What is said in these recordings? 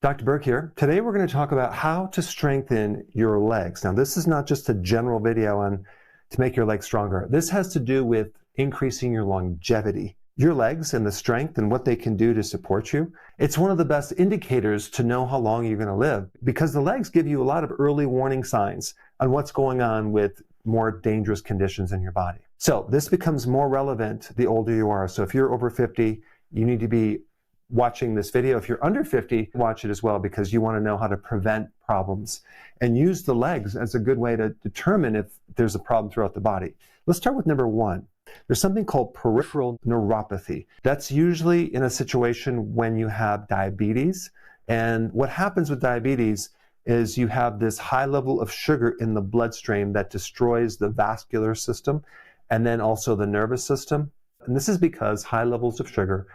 Dr. Berg here. Today we're going to talk about how to strengthen your legs. Now, this is not just a general video on to make your legs stronger. This has to do with increasing your longevity. Your legs and the strength and what they can do to support you. It's one of the best indicators to know how long you're going to live because the legs give you a lot of early warning signs on what's going on with more dangerous conditions in your body. So this becomes more relevant the older you are. So if you're over 50, you need to be watching this video. If you're under 50, watch it as well because you want to know how to prevent problems and use the legs as a good way to determine if there's a problem throughout the body. Let's start with number one. There's something called peripheral neuropathy. That's usually in a situation when you have diabetes. And what happens with diabetes is you have this high level of sugar in the bloodstream that destroys the vascular system and then also the nervous system. And this is because high levels of sugar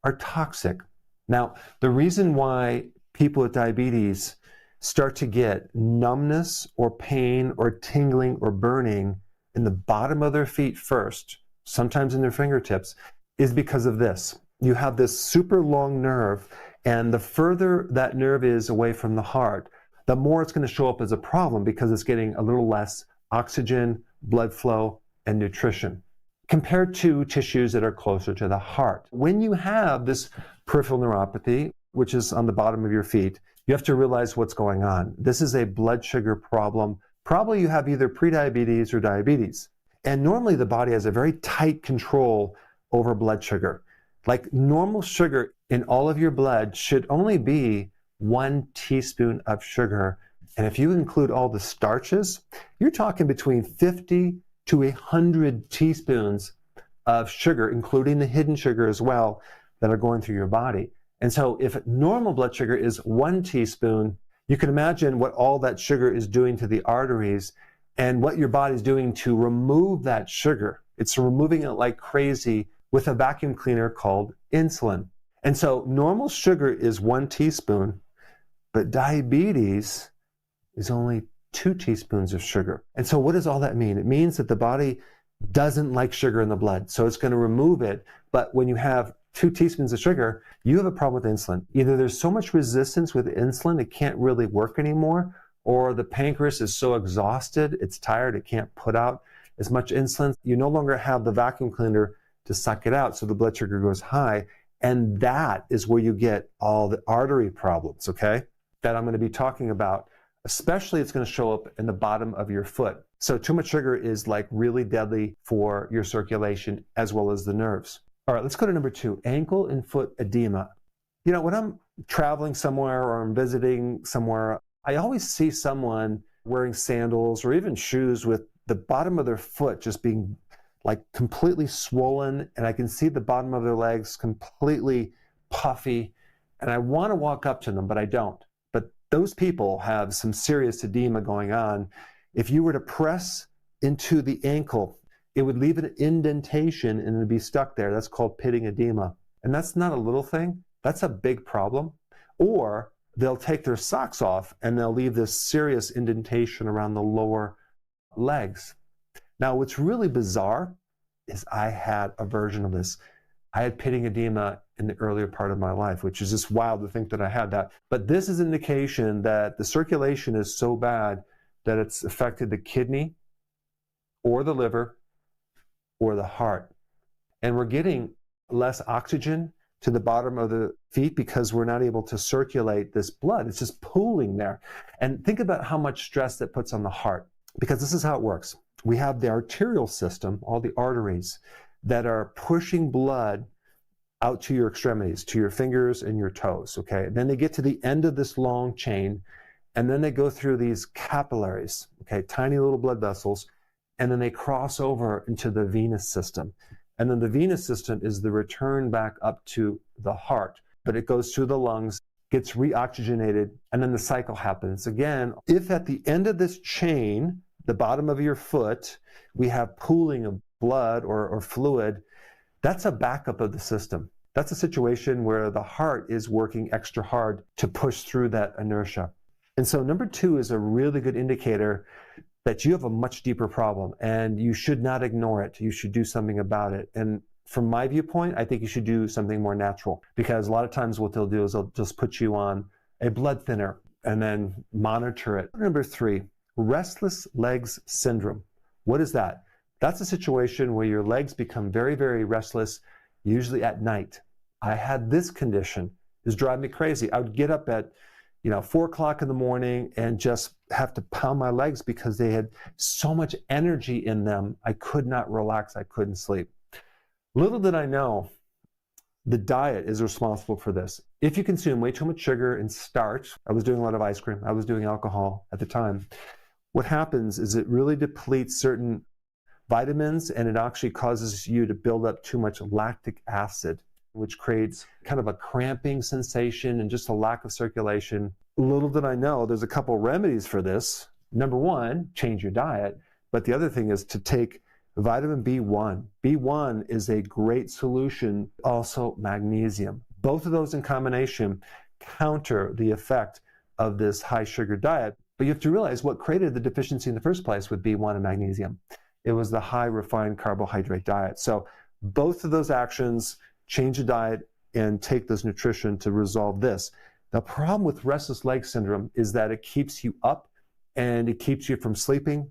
are toxic. Now, the reason why people with diabetes start to get numbness or pain or tingling or burning in the bottom of their feet first, sometimes in their fingertips, is because of this. You have this super long nerve, and the further that nerve is away from the heart, the more it's going to show up as a problem because it's getting a little less oxygen, blood flow, and nutrition compared to tissues that are closer to the heart. When you have this peripheral neuropathy, which is on the bottom of your feet, you have to realize what's going on. This is a blood sugar problem. Probably you have either prediabetes or diabetes. And normally the body has a very tight control over blood sugar. Like normal sugar in all of your blood should only be 1 teaspoon of sugar. And if you include all the starches, you're talking between 50 to 100 teaspoons of sugar, including the hidden sugar as well, that are going through your body. And so if normal blood sugar is 1 teaspoon, you can imagine what all that sugar is doing to the arteries and what your body's doing to remove that sugar. It's removing it like crazy with a vacuum cleaner called insulin. And so normal sugar is 1 teaspoon, but diabetes is only 2 teaspoons of sugar. And so what does all that mean? It means that the body doesn't like sugar in the blood, so it's going to remove it. But when you have 2 teaspoons of sugar, you have a problem with insulin. Either there's so much resistance with insulin, it can't really work anymore, or the pancreas is so exhausted, it's tired, it can't put out as much insulin. You no longer have the vacuum cleaner to suck it out, so the blood sugar goes high. And that is where you get all the artery problems, okay, that I'm going to be talking about. Especially it's going to show up in the bottom of your foot. So too much sugar is like really deadly for your circulation as well as the nerves. All right, let's go to number 2, ankle and foot edema. You know, when I'm traveling somewhere or I'm visiting somewhere, I always see someone wearing sandals or even shoes with the bottom of their foot just being like completely swollen, and I can see the bottom of their legs completely puffy, and I want to walk up to them, but I don't. Those people have some serious edema going on. If you were to press into the ankle, it would leave an indentation and it would be stuck there. That's called pitting edema. And that's not a little thing. That's a big problem. Or they'll take their socks off and they'll leave this serious indentation around the lower legs. Now, what's really bizarre is I had a version of this. I had pitting edema in the earlier part of my life, which is just wild to think that I had that. But this is an indication that the circulation is so bad that it's affected the kidney or the liver or the heart. And we're getting less oxygen to the bottom of the feet because we're not able to circulate this blood. It's just pooling there. And think about how much stress that puts on the heart, because this is how it works. We have the arterial system, all the arteries, that are pushing blood out to your extremities, to your fingers and your toes, okay? And then they get to the end of this long chain, and then they go through these capillaries, okay, tiny little blood vessels, and then they cross over into the venous system. And then the venous system is the return back up to the heart, but it goes through the lungs, gets reoxygenated, and then the cycle happens again. If at the end of this chain, the bottom of your foot, we have pooling of blood or fluid, that's a backup of the system. That's a situation where the heart is working extra hard to push through that inertia. And so number 2 is a really good indicator that you have a much deeper problem and you should not ignore it. You should do something about it. And from my viewpoint, I think you should do something more natural, because a lot of times what they'll do is they'll just put you on a blood thinner and then monitor it. Number 3, restless legs syndrome. What is that? That's a situation where your legs become very, very restless, usually at night. I had this condition. It was driving me crazy. I would get up at 4 o'clock in the morning and just have to pound my legs because they had so much energy in them. I could not relax. I couldn't sleep. Little did I know, the diet is responsible for this. If you consume way too much sugar and starch, I was doing a lot of ice cream, I was doing alcohol at the time, what happens is it really depletes certain vitamins, and it actually causes you to build up too much lactic acid, which creates kind of a cramping sensation and just a lack of circulation. Little did I know, there's a couple remedies for this. Number 1, change your diet. But the other thing is to take vitamin B1. B1 is a great solution. Also magnesium. Both of those in combination counter the effect of this high sugar diet. But you have to realize what created the deficiency in the first place with B1 and magnesium. It was the high refined carbohydrate diet. So both of those actions, change the diet and take this nutrition to resolve this. The problem with restless leg syndrome is that it keeps you up and it keeps you from sleeping,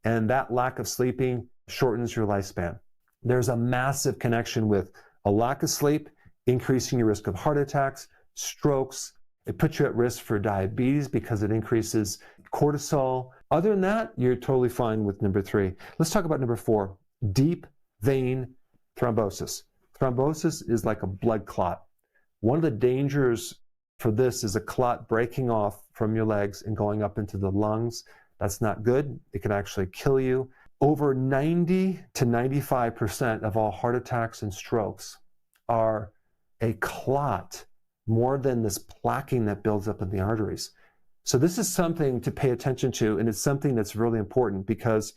and that lack of sleeping shortens your lifespan. There's a massive connection with a lack of sleep, increasing your risk of heart attacks, strokes. It puts you at risk for diabetes because it increases cortisol. Other than that, you're totally fine with number 3. Let's talk about number 4, deep vein thrombosis. Thrombosis is like a blood clot. One of the dangers for this is a clot breaking off from your legs and going up into the lungs. That's not good. It can actually kill you. Over 90 to 95% of all heart attacks and strokes are a clot, more than this plaquing that builds up in the arteries. So this is something to pay attention to, and it's something that's really important because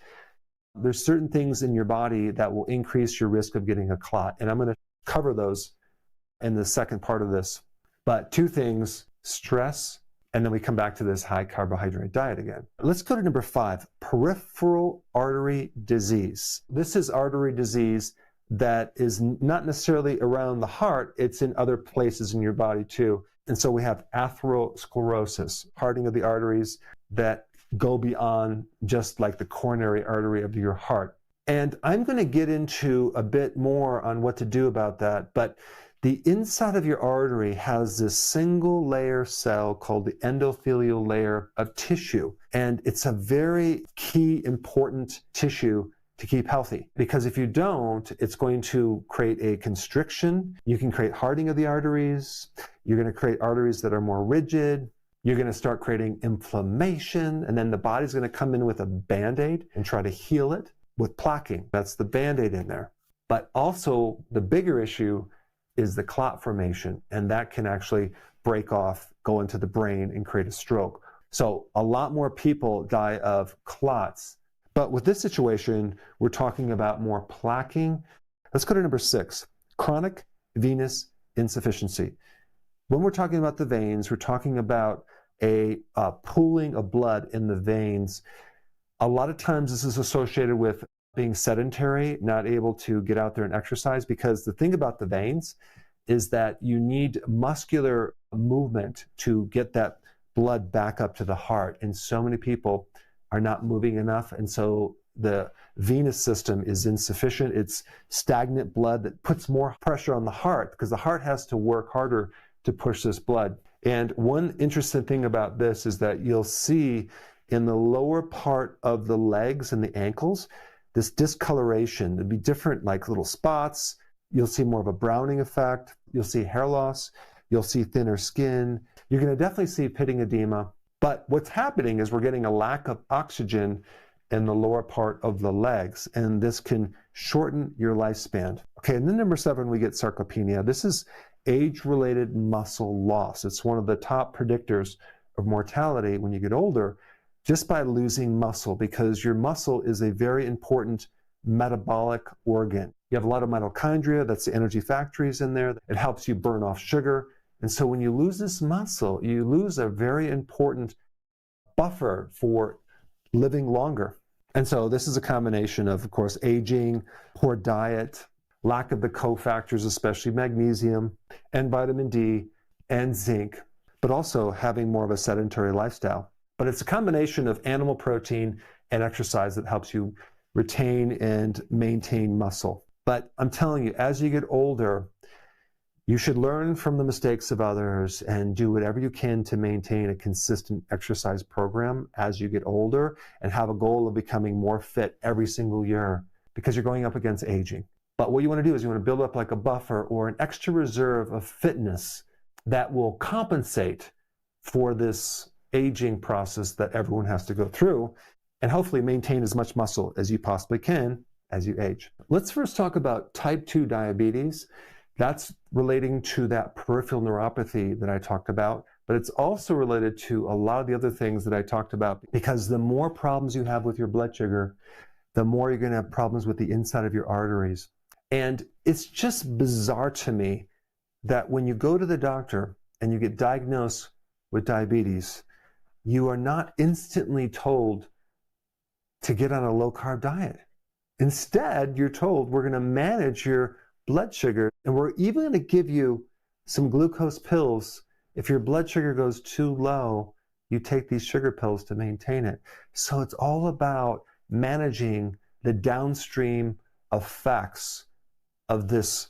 there's certain things in your body that will increase your risk of getting a clot. And I'm going to cover those in the second part of this. But 2 things, stress, and then we come back to this high carbohydrate diet again. Let's go to number 5, peripheral artery disease. This is artery disease that is not necessarily around the heart, it's in other places in your body too. And so we have atherosclerosis, hardening of the arteries that go beyond just like the coronary artery of your heart. And I'm going to get into a bit more on what to do about that, but the inside of your artery has this single layer cell called the endothelial layer of tissue. And it's a very key, important tissue to keep healthy. Because if you don't, it's going to create a constriction. You can create hardening of the arteries. You're going to create arteries that are more rigid. You're going to start creating inflammation. And then the body's going to come in with a Band-Aid and try to heal it with plaquing. That's the Band-Aid in there. But also the bigger issue is the clot formation, and that can actually break off, go into the brain, and create a stroke. So a lot more people die of clots. But with this situation, we're talking about more plaquing. Let's go to number 6, chronic venous insufficiency. When we're talking about the veins, we're talking about a pooling of blood in the veins. A lot of times this is associated with being sedentary, not able to get out there and exercise, because the thing about the veins is that you need muscular movement to get that blood back up to the heart. And so many people are not moving enough. And so the venous system is insufficient. It's stagnant blood that puts more pressure on the heart because the heart has to work harder to push this blood. And one interesting thing about this is that you'll see in the lower part of the legs and the ankles, this discoloration. It'd be different, like little spots. You'll see more of a browning effect. You'll see hair loss. You'll see thinner skin. You're going to definitely see pitting edema. But what's happening is we're getting a lack of oxygen in the lower part of the legs, and this can shorten your lifespan. Okay, and then number 7, we get sarcopenia. This is age-related muscle loss. It's one of the top predictors of mortality when you get older, just by losing muscle, because your muscle is a very important metabolic organ. You have a lot of mitochondria, that's the energy factories in there. It helps you burn off sugar. And so when you lose this muscle, you lose a very important buffer for living longer. And so this is a combination of course, aging, poor diet, lack of the cofactors, especially magnesium and vitamin D and zinc. but also having more of a sedentary lifestyle. But it's a combination of animal protein and exercise that helps you retain and maintain muscle. But I'm telling you, as you get older, you should learn from the mistakes of others and do whatever you can to maintain a consistent exercise program as you get older and have a goal of becoming more fit every single year because you're going up against aging. But what you want to do is you want to build up like a buffer or an extra reserve of fitness that will compensate for this aging process that everyone has to go through and hopefully maintain as much muscle as you possibly can as you age. Let's first talk about type 2 diabetes. That's relating to that peripheral neuropathy that I talked about, but it's also related to a lot of the other things that I talked about, because the more problems you have with your blood sugar, the more you're going to have problems with the inside of your arteries. And it's just bizarre to me that when you go to the doctor and you get diagnosed with diabetes, you are not instantly told to get on a low-carb diet. Instead, you're told we're going to manage your blood sugar, and we're even going to give you some glucose pills. If your blood sugar goes too low, you take these sugar pills to maintain it. So it's all about managing the downstream effects of this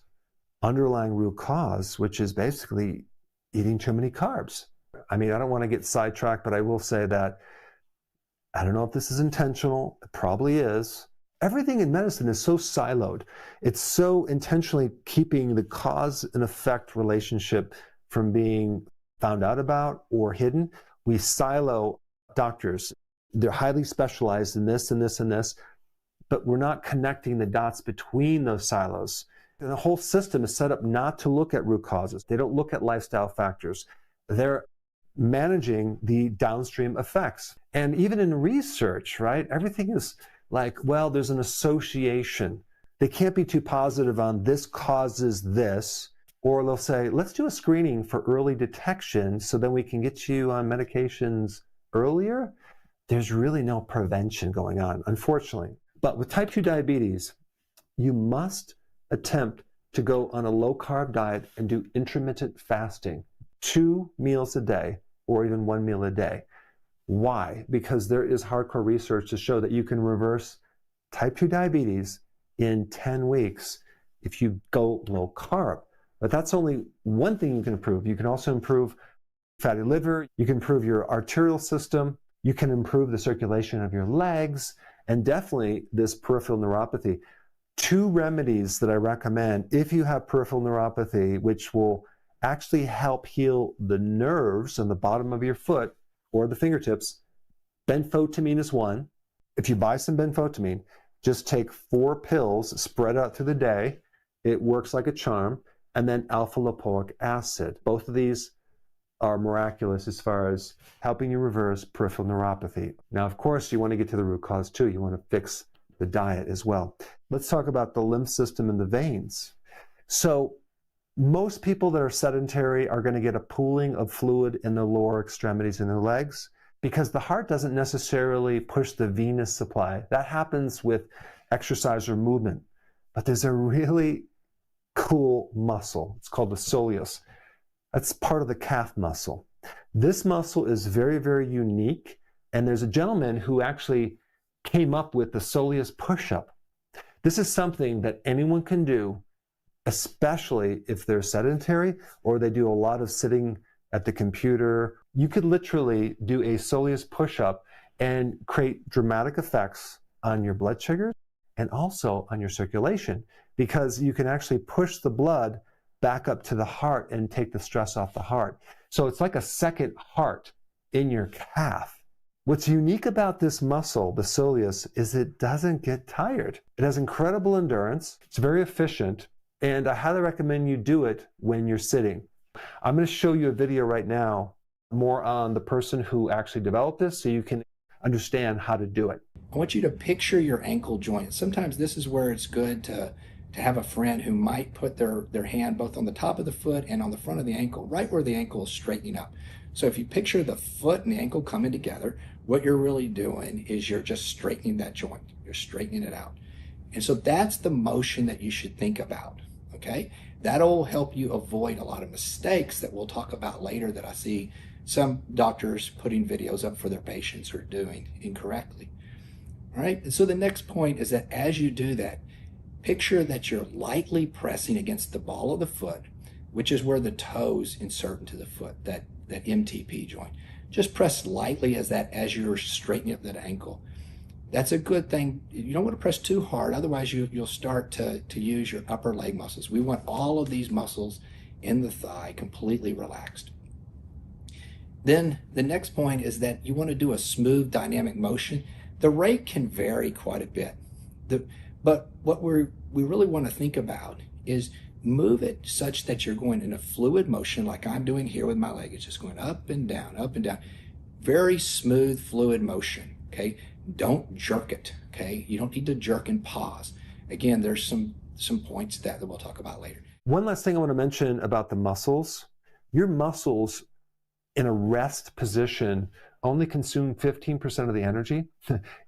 underlying root cause, which is basically eating too many carbs. I mean, I don't want to get sidetracked, but I will say that I don't know if this is intentional. It probably is. Everything in medicine is so siloed. It's so intentionally keeping the cause and effect relationship from being found out about or hidden. We silo doctors. They're highly specialized in this and this and this, but we're not connecting the dots between those silos. And the whole system is set up not to look at root causes. They don't look at lifestyle factors. They're managing the downstream effects. And even in research, right, everything is like, well, there's an association. They can't be too positive on this causes this, or they'll say, let's do a screening for early detection so then we can get you on medications earlier. There's really no prevention going on, unfortunately. But with type 2 diabetes, you must attempt to go on a low-carb diet and do intermittent fasting, 2 meals a day or even 1 meal a day. Why? Because there is hardcore research to show that you can reverse type 2 diabetes in 10 weeks if you go low carb. But that's only one thing you can improve. You can also improve fatty liver, you can improve your arterial system, you can improve the circulation of your legs, and definitely this peripheral neuropathy. 2 remedies that I recommend if you have peripheral neuropathy, which will actually help heal the nerves on the bottom of your foot or the fingertips. Benfotiamine is one. If you buy some benfotiamine, just take 4 pills, spread out through the day. It works like a charm. And then alpha-lipoic acid. Both of these are miraculous as far as helping you reverse peripheral neuropathy. Now, of course, you want to get to the root cause too. You want to fix the diet as well. Let's talk about the lymph system and the veins. So most people that are sedentary are going to get a pooling of fluid in the lower extremities in their legs because the heart doesn't necessarily push the venous supply. That happens with exercise or movement. But there's a really cool muscle. It's called the soleus. That's part of the calf muscle. This muscle is very, very unique. And there's a gentleman who actually came up with the soleus push-up. This is something that anyone can do, especially if they're sedentary or they do a lot of sitting at the computer. You could literally do a soleus push-up and create dramatic effects on your blood sugar and also on your circulation, because you can actually push the blood back up to the heart and take the stress off the heart. So it's like a second heart in your calf. What's unique about this muscle, the soleus, is it doesn't get tired. It has incredible endurance. It's very efficient. And I highly recommend you do it when you're sitting. I'm going to show you a video right now more on the person who actually developed this so you can understand how to do it. I want you to picture your ankle joint. Sometimes this is where it's good to have a friend who might put their hand both on the top of the foot and on the front of the ankle, right where the ankle is straightening up. So if you picture the foot and the ankle coming together, what you're really doing is you're just straightening that joint. You're straightening it out. And so that's the motion that you should think about, okay? That'll help you avoid a lot of mistakes that we'll talk about later that I see some doctors putting videos up for their patients or doing incorrectly. All right, and so the next point is that as you do that, picture that you're lightly pressing against the ball of the foot, which is where the toes insert into the foot, that MTP joint. Just press lightly as you're straightening up that ankle. That's a good thing. You don't want to press too hard, otherwise you'll start to use your upper leg muscles. We want all of these muscles in the thigh completely relaxed. Then the next point is that you want to do a smooth dynamic motion. The rate can vary quite a bit. But what we really want to think about is move it such that you're going in a fluid motion like I'm doing here with my leg. It's just going up and down, up and down. Very smooth, fluid motion, okay? Don't jerk it, okay? You don't need to jerk and pause. Again, there's some points that we'll talk about later. One last thing I want to mention about the muscles. Your muscles in a rest position only consume 15% of the energy.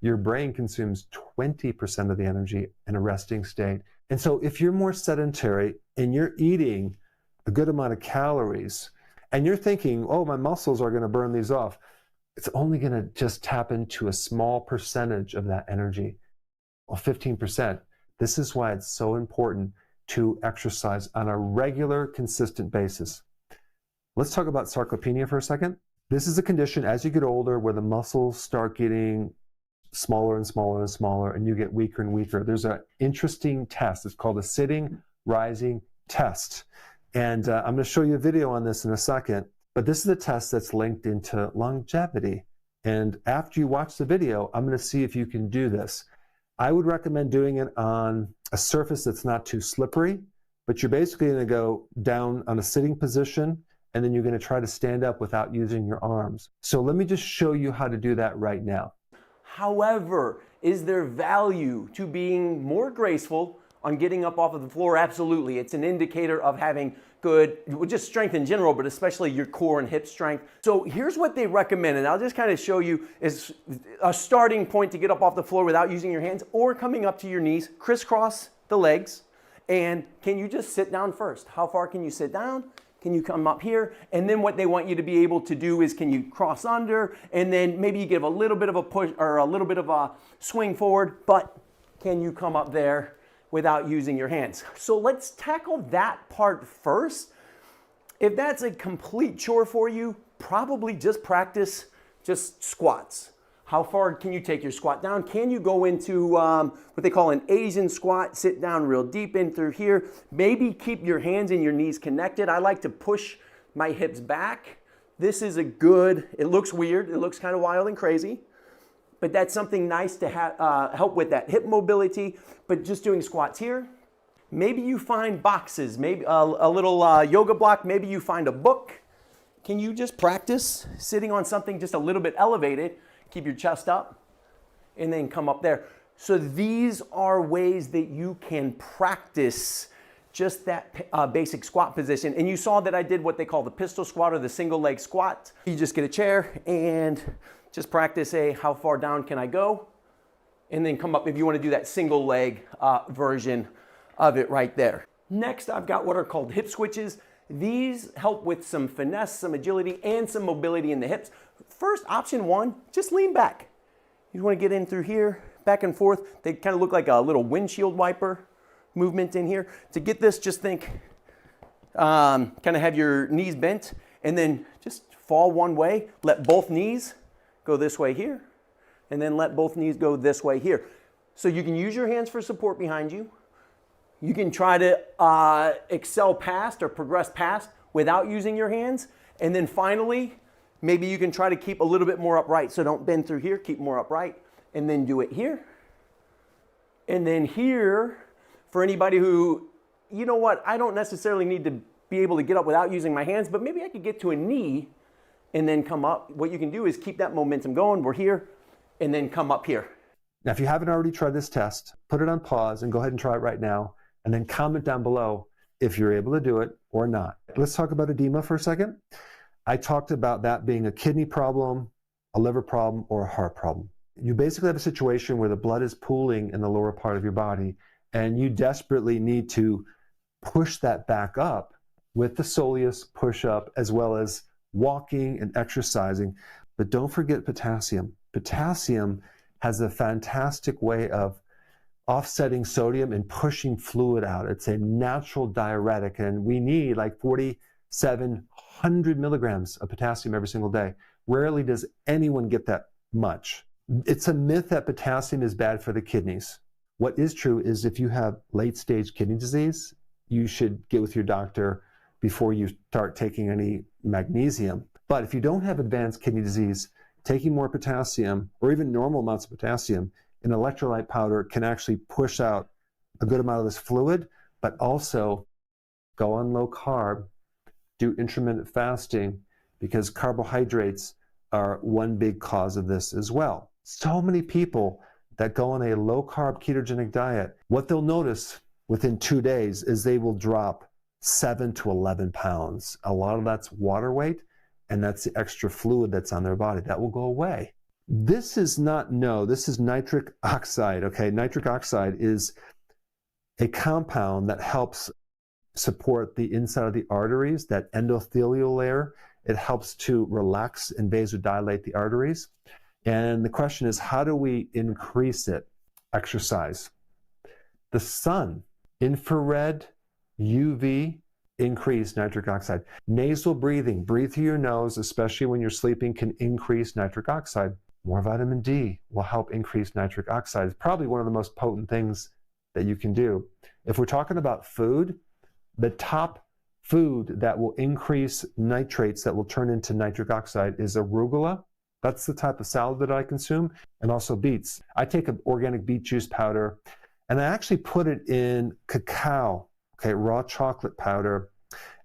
Your brain consumes 20% of the energy in a resting state. And so if you're more sedentary and you're eating a good amount of calories and you're thinking, oh, my muscles are going to burn these off, it's only going to just tap into a small percentage of that energy. Well, 15%. This is why it's so important to exercise on a regular, consistent basis. Let's talk about sarcopenia for a second. This is a condition as you get older where the muscles start getting smaller and smaller and smaller and you get weaker and weaker. There's an interesting test. It's called a sitting rising test. And I'm going to show you a video on this in a second, but this is a test that's linked into longevity. And after you watch the video, I'm going to see if you can do this. I would recommend doing it on a surface that's not too slippery, but you're basically going to go down on a sitting position and then you're going to try to stand up without using your arms. So let me just show you how to do that right now. However, is there value to being more graceful on getting up off of the floor? Absolutely. It's an indicator of having good, just strength in general, but especially your core and hip strength. So here's what they recommend, and I'll just kind of show you is a starting point to get up off the floor without using your hands or coming up to your knees, crisscross the legs, and can you just sit down first? How far can you sit down? Can you come up here? And then what they want you to be able to do is can you cross under and then maybe you give a little bit of a push or a little bit of a swing forward, but can you come up there without using your hands? So let's tackle that part first. If that's a complete chore for you, probably just practice just squats. How far can you take your squat down? Can you go into what they call an Asian squat, sit down real deep in through here? Maybe keep your hands and your knees connected. I like to push my hips back. This is a good, it looks weird, it looks kind of wild and crazy, but that's something nice to help with that hip mobility, but just doing squats here. Maybe you find boxes, maybe a little yoga block, maybe you find a book. Can you just practice sitting on something just a little bit elevated? Keep your chest up and then come up there. So these are ways that you can practice just that basic squat position. And you saw that I did what they call the pistol squat or the single leg squat. You just get a chair and just practice how far down can I go? And then come up if you want to do that single leg version of it right there. Next, I've got what are called hip switches. These help with some finesse, some agility, and some mobility in the hips. First, option one, just lean back. You want to get in through here, back and forth. They kind of look like a little windshield wiper movement in here. To get this, just think, kind of have your knees bent, and then just fall one way. Let both knees go this way here, and then let both knees go this way here. So you can use your hands for support behind you. You can try to excel past or progress past without using your hands. And then finally, maybe you can try to keep a little bit more upright. So don't bend through here, keep more upright. And then do it here. And then here, for anybody who, you know what, I don't necessarily need to be able to get up without using my hands, but maybe I could get to a knee and then come up. What you can do is keep that momentum going. We're here, and then come up here. Now, if you haven't already tried this test, put it on pause and go ahead and try it right now. And then comment down below if you're able to do it or not. Let's talk about edema for a second. I talked about that being a kidney problem, a liver problem, or a heart problem. You basically have a situation where the blood is pooling in the lower part of your body, and you desperately need to push that back up with the soleus push-up as well as walking and exercising. But don't forget potassium. Potassium has a fantastic way of offsetting sodium and pushing fluid out. It's a natural diuretic, and we need like 4,700 milligrams of potassium every single day. Rarely does anyone get that much. It's a myth that potassium is bad for the kidneys. What is true is if you have late-stage kidney disease, you should get with your doctor before you start taking any magnesium. But if you don't have advanced kidney disease, taking more potassium or even normal amounts of potassium in electrolyte powder can actually push out a good amount of this fluid, but also go on low carb, do intermittent fasting, because carbohydrates are one big cause of this as well. So many people that go on a low carb ketogenic diet, what they'll notice within 2 days is they will drop 7 to 11 pounds. A lot of that's water weight, and that's the extra fluid that's on their body. That will go away. This is this is nitric oxide, okay? Nitric oxide is a compound that helps support the inside of the arteries, that endothelial layer. It helps to relax and vasodilate the arteries. And the question is, how do we increase it? Exercise. The sun, infrared, UV, increase nitric oxide. Nasal breathing, breathe through your nose, especially when you're sleeping, can increase nitric oxide. More vitamin D will help increase nitric oxide. It's probably one of the most potent things that you can do. If we're talking about food, the top food that will increase nitrates that will turn into nitric oxide is arugula. That's the type of salad that I consume, and also beets. I take an organic beet juice powder, and I actually put it in cacao, okay, raw chocolate powder,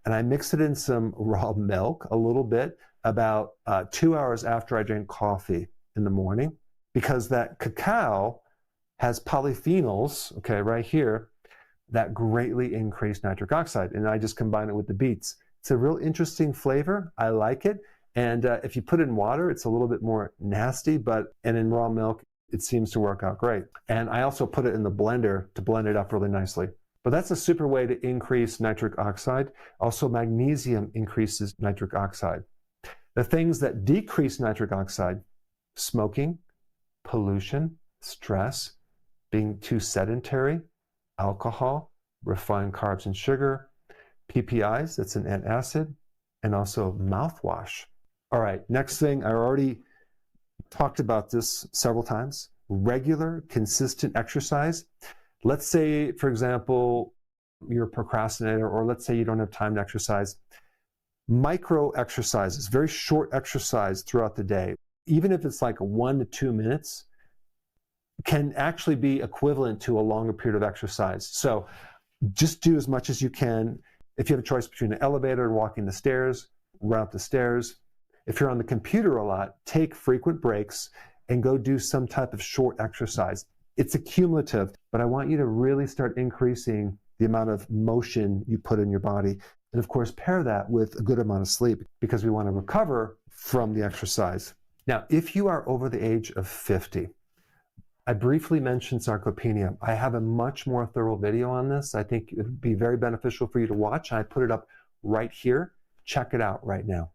and I mix it in some raw milk a little bit about 2 hours after I drink coffee in the morning, because that cacao has polyphenols, okay, right here, that greatly increase nitric oxide, and I just combine it with the beets. It's a real interesting flavor. I like it, and if you put it in water, it's a little bit more nasty, and in raw milk, it seems to work out great. And I also put it in the blender to blend it up really nicely. But that's a super way to increase nitric oxide. Also, magnesium increases nitric oxide. The things that decrease nitric oxide: smoking, pollution, stress, being too sedentary, alcohol, refined carbs and sugar, PPIs, that's an antacid, and also mouthwash. All right, next thing, I already talked about this several times: regular, consistent exercise. Let's say, for example, you're a procrastinator, or let's say you don't have time to exercise. Micro exercises, very short exercise throughout the day, even if it's like 1 to 2 minutes, can actually be equivalent to a longer period of exercise. So just do as much as you can. If you have a choice between an elevator and walking the stairs, run up the stairs. If you're on the computer a lot, take frequent breaks and go do some type of short exercise. It's accumulative, but I want you to really start increasing the amount of motion you put in your body. And of course, pair that with a good amount of sleep, because we want to recover from the exercise. Now, if you are over the age of 50, I briefly mentioned sarcopenia. I have a much more thorough video on this. I think it would be very beneficial for you to watch. I put it up right here. Check it out right now.